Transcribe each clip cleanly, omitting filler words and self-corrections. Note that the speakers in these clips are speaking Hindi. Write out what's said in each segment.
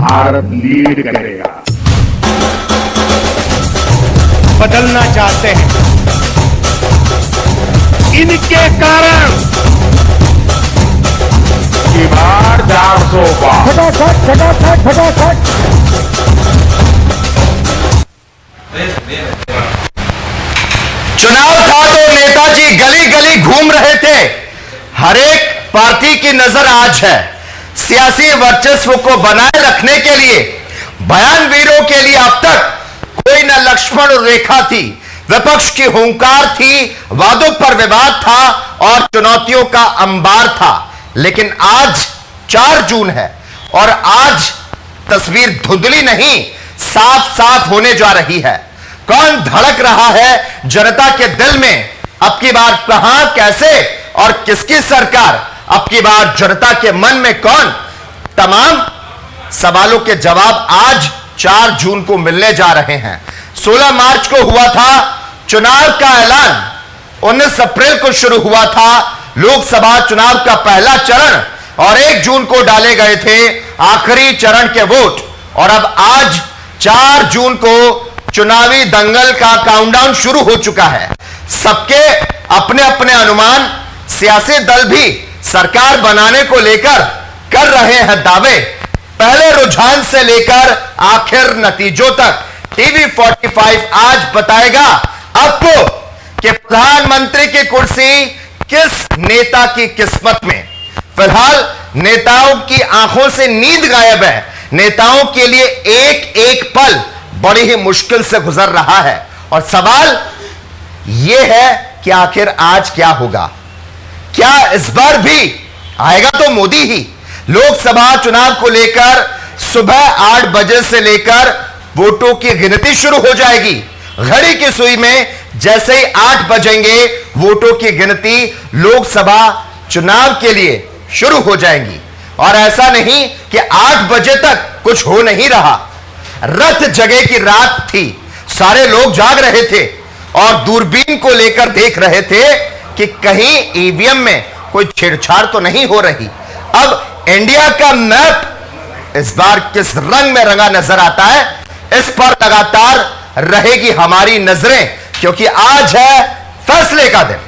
भारत लीड करेगा। बदलना चाहते हैं, इनके कारण की बार 400 पार। फटाफट चुनाव था तो नेताजी गली गली घूम रहे थे। हर एक पार्टी की नजर आज है। सियासी वर्चस्व को बनाए रखने के लिए बयानवीरों के लिए अब तक कोई न लक्ष्मण रेखा थी, विपक्ष की हुंकार थी, वादों पर विवाद था और चुनौतियों का अंबार था। लेकिन आज 4 जून है और आज तस्वीर धुंधली नहीं, साफ साफ होने जा रही है। कौन धड़क रहा है जनता के दिल में, अब की बार कहां, कैसे और किसकी सरकार, अब की बार जनता के मन में कौन, तमाम सवालों के जवाब आज 4 जून को मिलने जा रहे हैं। 16 मार्च को हुआ था चुनाव का ऐलान, 19 अप्रैल को शुरू हुआ था लोकसभा चुनाव का पहला चरण और 1 जून को डाले गए थे आखिरी चरण के वोट। और अब आज 4 जून को चुनावी दंगल का काउंटडाउन शुरू हो चुका है। सबके अपने अपने अनुमान, सियासी दल भी सरकार बनाने को लेकर कर रहे हैं दावे। पहले रुझान से लेकर आखिर नतीजों तक टीवी 45 आज बताएगा आपको कि प्रधानमंत्री की कुर्सी किस नेता की किस्मत में। फिलहाल नेताओं की आंखों से नींद गायब है। नेताओं के लिए एक एक पल बड़ी ही मुश्किल से गुजर रहा है और सवाल यह है कि आखिर आज क्या होगा। क्या इस बार भी आएगा तो मोदी ही। लोकसभा चुनाव को लेकर सुबह 8 बजे से लेकर वोटों की गिनती शुरू हो जाएगी। घड़ी की सुई में जैसे ही 8 बजेंगे वोटों की गिनती लोकसभा चुनाव के लिए शुरू हो जाएंगी। और ऐसा नहीं कि 8 बजे तक कुछ हो नहीं रहा। रथ जगह की रात थी, सारे लोग जाग रहे थे और दूरबीन को लेकर देख रहे थे कि कहीं ईवीएम में कोई छेड़छाड़ तो नहीं हो रही। अब इंडिया का मैप इस बार किस रंग में रंगा नजर आता है, इस पर लगातार रहेगी हमारी नजरें, क्योंकि आज है फैसले का दिन।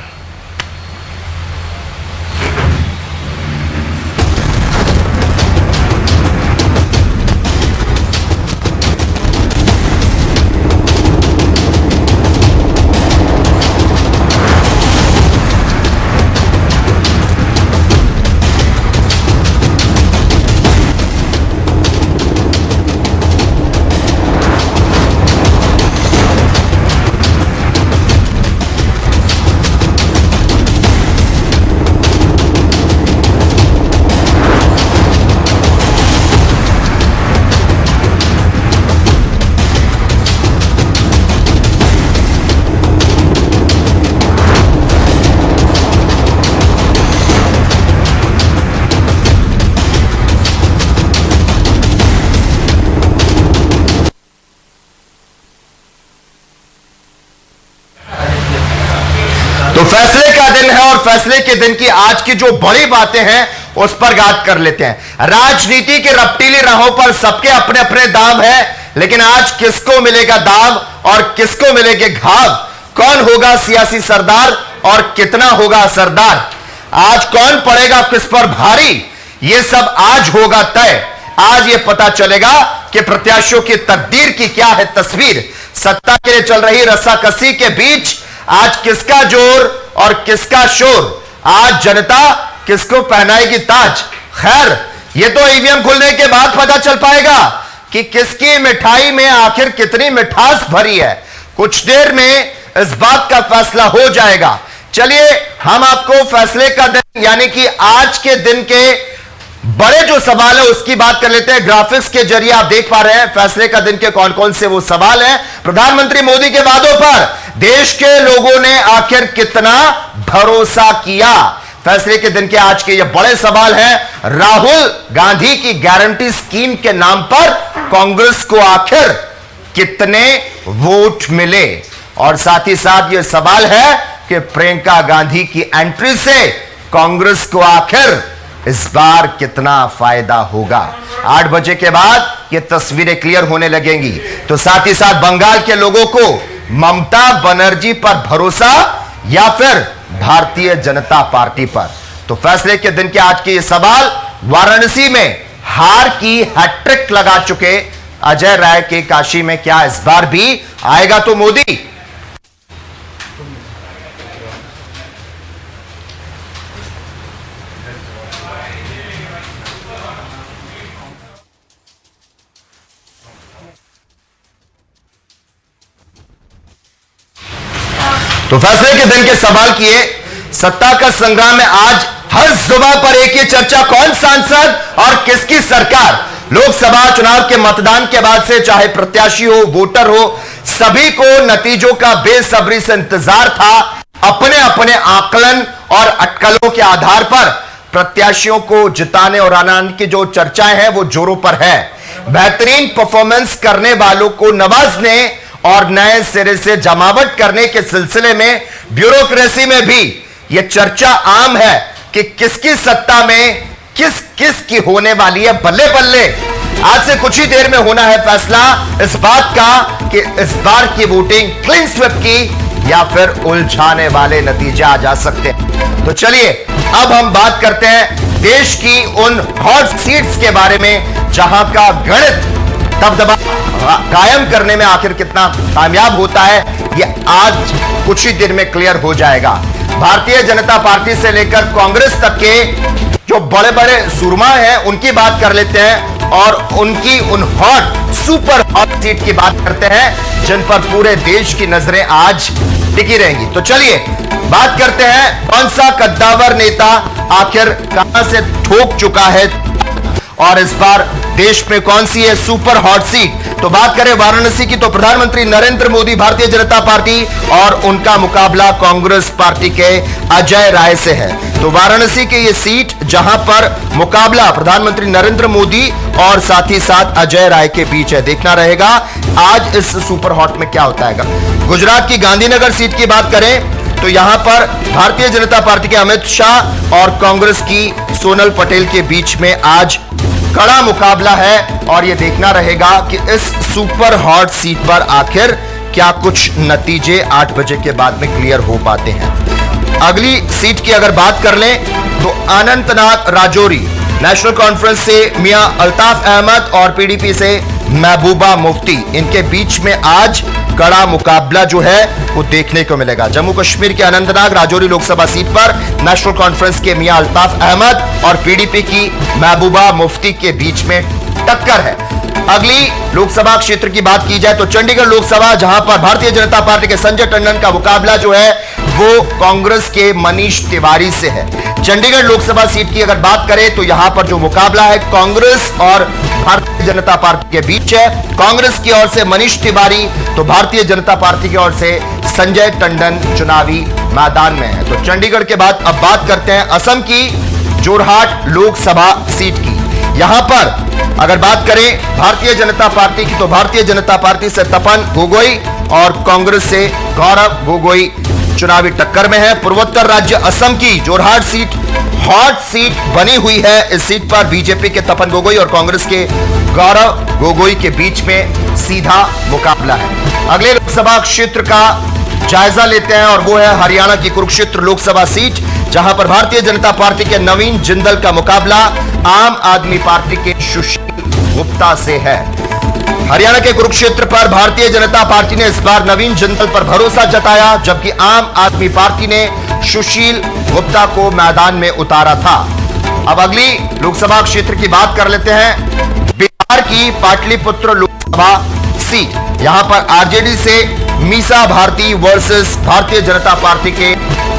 तो फैसले का दिन है और फैसले के दिन की आज की जो बड़ी बातें हैं उस पर बात कर लेते हैं। राजनीति की रपटीली राहों पर सबके अपने अपने दाव है, लेकिन आज किसको मिलेगा दाव और किसको मिलेंगे घाव। कौन होगा सियासी सरदार और कितना होगा सरदार। आज कौन पड़ेगा किस पर भारी, यह सब आज होगा तय। आज यह पता चलेगा कि प्रत्याशियों की तकदीर की क्या है तस्वीर। सत्ता के लिए चल रही रस्साकसी के बीच आज किसका जोर और किसका शोर, आज जनता किसको पहनाएगी ताज। खैर ये तो ईवीएम खुलने के बाद पता चल पाएगा कि किसकी मिठाई में आखिर कितनी मिठास भरी है। कुछ देर में इस बात का फैसला हो जाएगा। चलिए हम आपको फैसले का दिन यानी कि आज के दिन के बड़े जो सवाल है उसकी बात कर लेते हैं। ग्राफिक्स के जरिए आप देख पा रहे हैं फैसले का दिन के कौन कौन से वो सवाल हैं। प्रधानमंत्री मोदी के वादों पर देश के लोगों ने आखिर कितना भरोसा किया। फैसले के दिन के आज के ये बड़े सवाल हैं। राहुल गांधी की गारंटी स्कीम के नाम पर कांग्रेस को आखिर कितने वोट मिले, और साथ ही साथ ये सवाल है कि प्रियंका गांधी की एंट्री से कांग्रेस को आखिर इस बार कितना फायदा होगा। 8 बजे के बाद ये तस्वीरें क्लियर होने लगेंगी। तो साथ ही साथ बंगाल के लोगों को ममता बनर्जी पर भरोसा या फिर भारतीय जनता पार्टी पर, तो फैसले के दिन के आज के ये सवाल। वाराणसी में हार की हैट्रिक लगा चुके अजय राय के काशी में क्या इस बार भी आएगा तो मोदी? तो फैसले के दिन के सवाल किए। सत्ता का संग्राम में आज हर जुबान पर एक ही चर्चा, कौन सांसद और किसकी सरकार। लोकसभा चुनाव के मतदान के बाद से चाहे प्रत्याशी हो, वोटर हो, सभी को नतीजों का बेसब्री से इंतजार था। अपने अपने आकलन और अटकलों के आधार पर प्रत्याशियों को जिताने और आनंद की जो चर्चाएं हैं वो जोरों पर है। बेहतरीन परफॉर्मेंस करने वालों को नवाजने और नए सिरे से जमावट करने के सिलसिले में ब्यूरोक्रेसी में भी यह चर्चा आम है कि किसकी सत्ता में किस किस की होने वाली है। बल्ले बल्ले, आज से कुछ ही देर में होना है फैसला इस बात का कि इस बार की वोटिंग क्लीन स्वीप की या फिर उलझाने वाले नतीजे आ जा सकते हैं। तो चलिए अब हम बात करते हैं देश की उन हॉट सीट्स के बारे में जहां का गणित दबदबा कायम करने में आखिर कितना कामयाब होता है, यह आज कुछ ही दिन में क्लियर हो जाएगा। भारतीय जनता पार्टी से लेकर कांग्रेस तक के जो बड़े बड़े सुरमा हैं उनकी बात कर लेते हैं और उनकी उन हॉट सुपर हॉट सीट की बात करते हैं जिन पर पूरे देश की नजरें आज टिकी रहेंगी। तो चलिए बात करते हैं कौन सा कद्दावर नेता आखिर कहां से ठोक चुका है और इस बार देश में कौन सी है सुपर हॉट सीट। तो बात करें वाराणसी की तो प्रधानमंत्री नरेंद्र मोदी भारतीय जनता पार्टी और उनका मुकाबला कांग्रेस पार्टी के अजय राय से है। तो वाराणसी की ये सीट जहां पर मुकाबला प्रधानमंत्री नरेंद्र मोदी और साथ ही साथ अजय राय के बीच है, देखना रहेगा आज इस सुपर हॉट में क्या होता है। गुजरात की गांधीनगर सीट की बात करें तो यहां पर भारतीय जनता पार्टी के अमित शाह और कांग्रेस की सोनल पटेल के बीच में आज कड़ा मुकाबला है और यह देखना रहेगा कि इस सुपर हॉट सीट पर आखिर क्या कुछ नतीजे 8 बजे के बाद में क्लियर हो पाते हैं। अगली सीट की अगर बात कर लें तो अनंतनाग राजौरी, नेशनल कॉन्फ्रेंस से मियां अल्ताफ अहमद और पीडीपी से महबूबा मुफ्ती, इनके बीच में आज कड़ा मुकाबला जो है वो देखने को मिलेगा। जम्मू कश्मीर के अनंतनाग राजौरी लोकसभा सीट पर नेशनल कॉन्फ्रेंस के मियां अल्ताफ अहमद और पीडीपी की महबूबा मुफ्ती के बीच में टक्कर है। अगली लोकसभा क्षेत्र की बात की जाए तो चंडीगढ़ लोकसभा, जहां पर भारतीय जनता पार्टी के संजय टंडन का मुकाबला जो है वो कांग्रेस के मनीष तिवारी से है। चंडीगढ़ लोकसभा सीट की अगर बात करें तो यहां पर जो मुकाबला है कांग्रेस और भारतीय जनता पार्टी के बीच है। कांग्रेस की ओर से मनीष तिवारी तो भारतीय जनता पार्टी की ओर से संजय टंडन चुनावी मैदान में है। तो चंडीगढ़ के बाद अब बात करते हैं असम की जोरहाट लोकसभा सीट की। यहां पर अगर बात करें भारतीय जनता पार्टी की तो भारतीय जनता पार्टी से तपन गोगोई और कांग्रेस से गौरव गोगोई चुनावी टक्कर में है। पूर्वोत्तर राज्य असम की जोरहाट सीट हॉट सीट बनी हुई है। इस सीट पर बीजेपी के तपन गोगोई और कांग्रेस के गौरव गोगोई के बीच में सीधा मुकाबला है। अगले लोकसभा क्षेत्र का जायजा लेते हैं और वो है हरियाणा की कुरुक्षेत्र लोकसभा सीट, जहां पर भारतीय जनता पार्टी के नवीन जिंदल का मुकाबला आम आदमी पार्टी के सुशील गुप्ता से है। हरियाणा के कुरुक्षेत्र पर भारतीय जनता पार्टी ने इस बार नवीन जिंदल पर भरोसा जताया, जबकि आम आदमी पार्टी ने सुशील गुप्ता को मैदान में उतारा था। अब अगली लोकसभा क्षेत्र की बात कर लेते हैं बिहार की पाटलिपुत्र लोकसभा सीट। यहां पर आरजेडी से मीसा भारती वर्सेस भारतीय जनता पार्टी के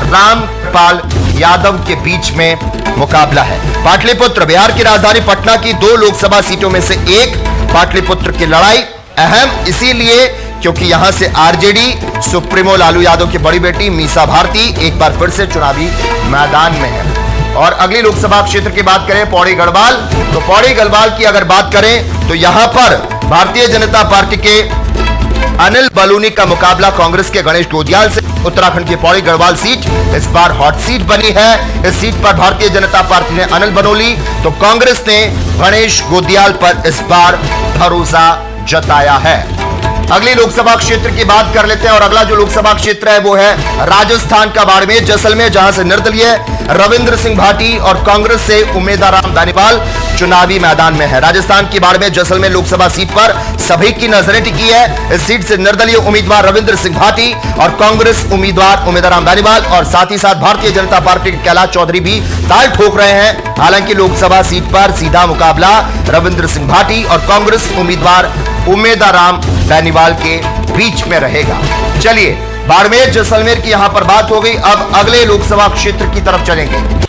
रामपाल यादव के बीच में मुकाबला है। पाटलिपुत्र बिहार की राजधानी पटना की 2 लोकसभा सीटों में से एक पाटलिपुत्र की लड़ाई अहम इसीलिए क्योंकि यहां से आरजेडी सुप्रीमो लालू यादव की बड़ी बेटी मीसा भारती एक बार फिर से चुनावी मैदान में है। और अगली लोकसभा क्षेत्र की बात करें पौड़ी गढ़वाल, तो पौड़ी गढ़वाल की अगर बात करें तो यहां पर भारतीय जनता पार्टी के अनिल बलूनी का मुकाबला कांग्रेस के गणेश गोदियाल से उत्तराखंड की पौड़ी गढ़वाल सीट इस बार हॉट सीट बनी है। इस सीट पर भारतीय जनता पार्टी ने अनिल बनोली तो कांग्रेस ने गणेश गोदियाल पर इस बार भरोसा जताया है। अगली लोकसभा क्षेत्र की बात कर लेते हैं और अगला जो लोकसभा क्षेत्र है वो है राजस्थान का बाड़मेर जैसलमेर, जहां से निर्दलीय रविंद्र सिंह भाटी और कांग्रेस से उम्मीदवार बेनीवाल चुनावी मैदान में है। राजस्थान की बाड़मेर जैसलमेर लोकसभा सीट पर सभी की नजरें टिकी है। इस सीट से निर्दलीय उम्मीदवार रविंद्र सिंह भाटी और कांग्रेस उम्मीदवार बेनीवाल और साथ ही साथ भारतीय जनता पार्टी के कैलाश चौधरी भी ताल ठोक रहे हैं। हालांकि लोकसभा सीट पर सीधा मुकाबला रविंद्र सिंह भाटी और कांग्रेस उम्मीदवार बेनीवाल के बीच में रहेगा। चलिए, बाड़मेर जैसलमेर की यहां पर बात हो गई। अब अगले लोकसभा क्षेत्र की तरफ चलेंगे।